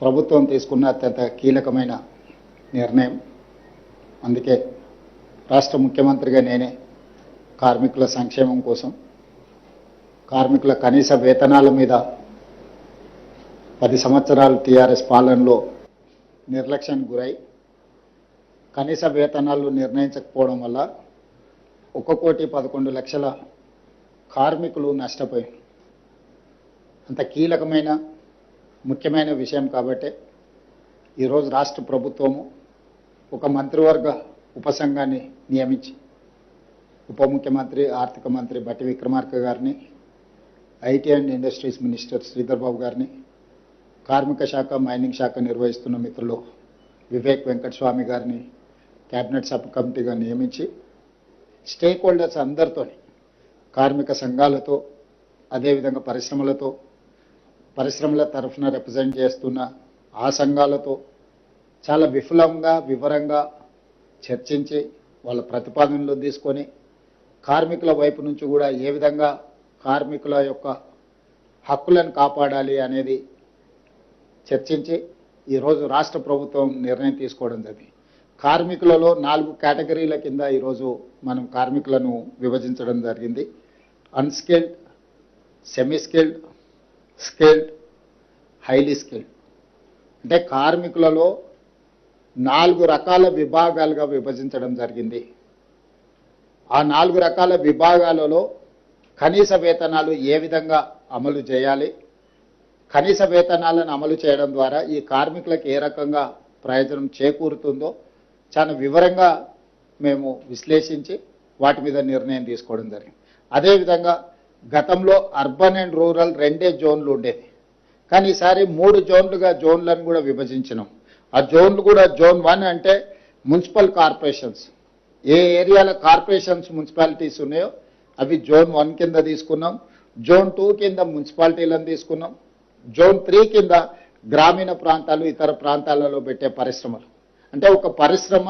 ప్రభుత్వం తీసుకున్న అత్యంత కీలకమైన నిర్ణయం. అందుకే రాష్ట్ర ముఖ్యమంత్రిగా నేనే కార్మికుల సంక్షేమం కోసం, కార్మికుల కనీస వేతనాల మీద 10 సంవత్సరాలు టీఆర్ఎస్ పాలనలో నిర్లక్ష్యానికి గురై కనీస వేతనాలు నిర్ణయించకపోవడం వల్ల 1,11,00,000 కార్మికులు నష్టపోయారు. అంత కీలకమైన ముఖ్యమైన విషయం కాబట్టి ఈరోజు రాష్ట్ర ప్రభుత్వము ఒక మంత్రివర్గ ఉపసంఘాన్ని నియమించి ఉప ముఖ్యమంత్రి ఆర్థిక మంత్రి బట్టి విక్రమార్క గారిని, IT and industries minister Sridhar Babu గారిని, కార్మిక శాఖ మైనింగ్ శాఖ నిర్వహిస్తున్న మిత్రులు వివేక్ వెంకటస్వామి గారిని క్యాబినెట్ సబ్ కమిటీగా నియమించి స్టేక్ హోల్డర్స్ అందరితో, కార్మిక సంఘాలతో, అదేవిధంగా పరిశ్రమల తరఫున రిప్రజెంట్ చేస్తున్న ఆ సంఘాలతో చాలా వివరంగా చర్చించి వాళ్ళ ప్రతిపాదనలు తీసుకొని కార్మికుల వైపు నుంచి కూడా ఏ విధంగా కార్మికుల యొక్క హక్కులను కాపాడాలి అనేది చర్చించి ఈరోజు రాష్ట్ర ప్రభుత్వం నిర్ణయం తీసుకోవడం జరిగింది. కార్మికులలో 4 కేటగిరీల కింద ఈరోజు మనం కార్మికులను విభజించడం జరిగింది. Unskilled, semi skilled, skilled, highly skilled. అంటే కార్మికులలో 4 రకాల విభాగాలుగా విభజించడం జరిగింది. ఆ 4 రకాల విభాగాలలో కనీస వేతనాలు ఏ విధంగా అమలు చేయాలి, కనీస వేతనాలను అమలు చేయడం ద్వారా ఈ కార్మికులకు ఏ రకంగా ప్రయోజనం చేకూరుతుందో చాలా వివరంగా మేము విశ్లేషించి వాటి మీద నిర్ణయం తీసుకోవడం జరిగింది. అదేవిధంగా గతంలో అర్బన్ అండ్ రూరల్ 2 జోన్లు ఉండేది, కానీ ఈసారి 3 జోన్లుగా జోన్లను కూడా విభజించినాం. ఆ జోన్లు కూడా జోన్ 1 అంటే మున్సిపల్ కార్పొరేషన్స్, ఏ ఏరియాల కార్పొరేషన్స్ మున్సిపాలిటీస్ ఉన్నాయో అవి జోన్ 1 కింద తీసుకున్నాం. జోన్ 2 కింద మున్సిపాలిటీలను తీసుకున్నాం. జోన్ 3 కింద గ్రామీణ ప్రాంతాలు, ఇతర ప్రాంతాలలో పెట్టే పరిశ్రమలు. అంటే ఒక పరిశ్రమ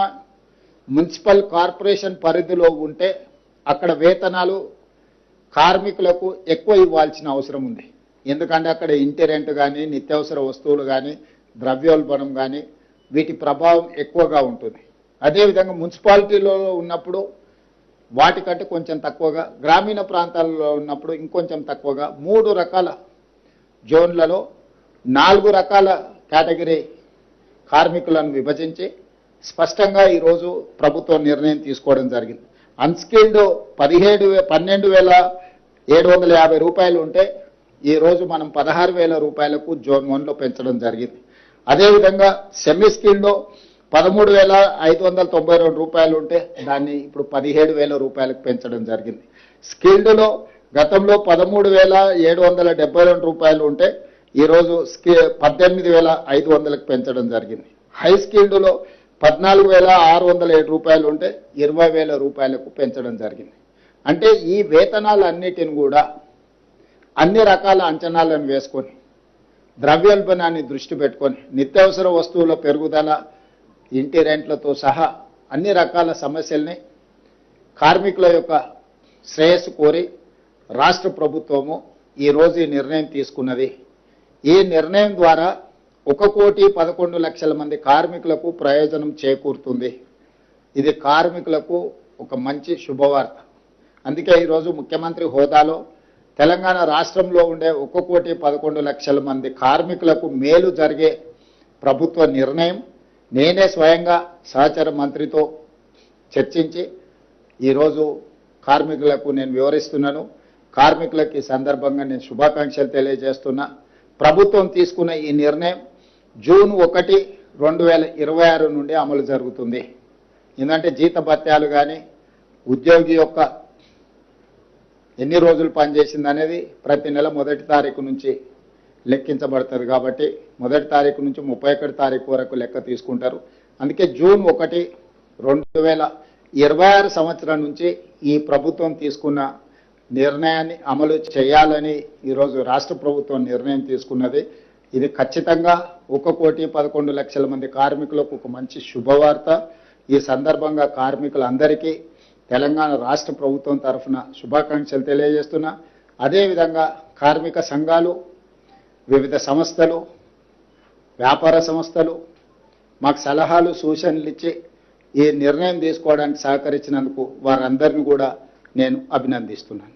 మున్సిపల్ కార్పొరేషన్ పరిధిలో ఉంటే అక్కడ వేతనాలు కార్మికులకు ఎక్కువ ఇవ్వాల్సిన అవసరం ఉంది. ఎందుకంటే అక్కడ ఇంటి రెంట్ కానీ, నిత్యావసర వస్తువులు కానీ, ద్రవ్యోల్బణం కానీ వీటి ప్రభావం ఎక్కువగా ఉంటుంది. అదేవిధంగా మున్సిపాలిటీలో ఉన్నప్పుడు వాటికంటే కొంచెం తక్కువగా, గ్రామీణ ప్రాంతాల్లో ఉన్నప్పుడు ఇంకొంచెం తక్కువగా 3 రకాల జోన్లలో 4 రకాల కేటగిరీ కార్మికులను విభజించి స్పష్టంగా ఈరోజు ప్రభుత్వం నిర్ణయం తీసుకోవడం జరిగింది. అన్స్కిల్డ్ 12,750 రూపాయలు ఉంటే ఈరోజు మనం 16,000 రూపాయలకు జోన్ 1లో పెంచడం జరిగింది. అదేవిధంగా సెమీ స్కిల్డ్లో 13,592 రూపాయలు ఉంటే దాన్ని ఇప్పుడు 17,000 రూపాయలకు పెంచడం జరిగింది. స్కిల్డ్లో గతంలో 13,772 రూపాయలు ఉంటే ఈరోజు 18,500లకు పెంచడం జరిగింది. హై స్కిల్డ్లో 14,607 రూపాయలు ఉంటే 20,000 రూపాయలకు పెంచడం జరిగింది. అంటే ఈ వేతనాలన్నిటిని కూడా అన్ని రకాల అంచనాలను వేసుకొని, ద్రవ్యోల్బణాన్ని దృష్టి పెట్టుకొని, నిత్యావసర వస్తువుల పెరుగుదల, ఇంటి రెంట్లతో సహా అన్ని రకాల సమస్యల్ని కార్మికుల యొక్క శ్రేయస్సు కోరి రాష్ట్ర ప్రభుత్వము ఈరోజు ఈ నిర్ణయం తీసుకున్నది. ఈ నిర్ణయం ద్వారా 1,11,00,000 మంది కార్మికులకు ప్రయోజనం చేకూరుతుంది. ఇది కార్మికులకు ఒక మంచి శుభవార్త. అందుకే ఈరోజు ముఖ్యమంత్రి హోదాలో తెలంగాణ రాష్ట్రంలో ఉండే 1,11,00,000 మంది కార్మికులకు మేలు జరిగే ప్రభుత్వ నిర్ణయం నేనే స్వయంగా సహచర మంత్రితో చర్చించి ఈరోజు కార్మికులకు నేను వివరిస్తున్నాను. కార్మికులకు ఈ సందర్భంగా నేను శుభాకాంక్షలు తెలియజేస్తున్నా. ప్రభుత్వం తీసుకున్న ఈ నిర్ణయం జూన్ 1, 2026 నుండి అమలు జరుగుతుంది. ఎందుకంటే జీతభత్యాలు కానీ, ఉద్యోగి యొక్క ఎన్ని రోజులు పనిచేసింది అనేది ప్రతి నెల 1వ తారీఖు నుంచి లెక్కించబడుతుంది. కాబట్టి 1వ తారీఖు నుంచి 31వ తారీఖు వరకు లెక్క తీసుకుంటారు. అందుకే జూన్ 1, 2026 సంవత్సరం నుంచి ఈ ప్రభుత్వం తీసుకున్న నిర్ణయాన్ని అమలు చేయాలని ఈరోజు రాష్ట్ర ప్రభుత్వం నిర్ణయం తీసుకున్నది. ఇది ఖచ్చితంగా 1,11,00,000 మంది కార్మికులకు ఒక మంచి శుభవార్త. ఈ సందర్భంగా కార్మికులందరికీ తెలంగాణ రాష్ట్ర ప్రభుత్వం తరఫున శుభాకాంక్షలు తెలియజేస్తున్నా. అదేవిధంగా కార్మిక సంఘాలు, వివిధ సంస్థలు, వ్యాపార సంస్థలు మాకు సలహాలు సూచనలు ఇచ్చి ఈ నిర్ణయం తీసుకోవడానికి సహకరించినందుకు వారందరిని కూడా నేను అభినందిస్తున్నాను.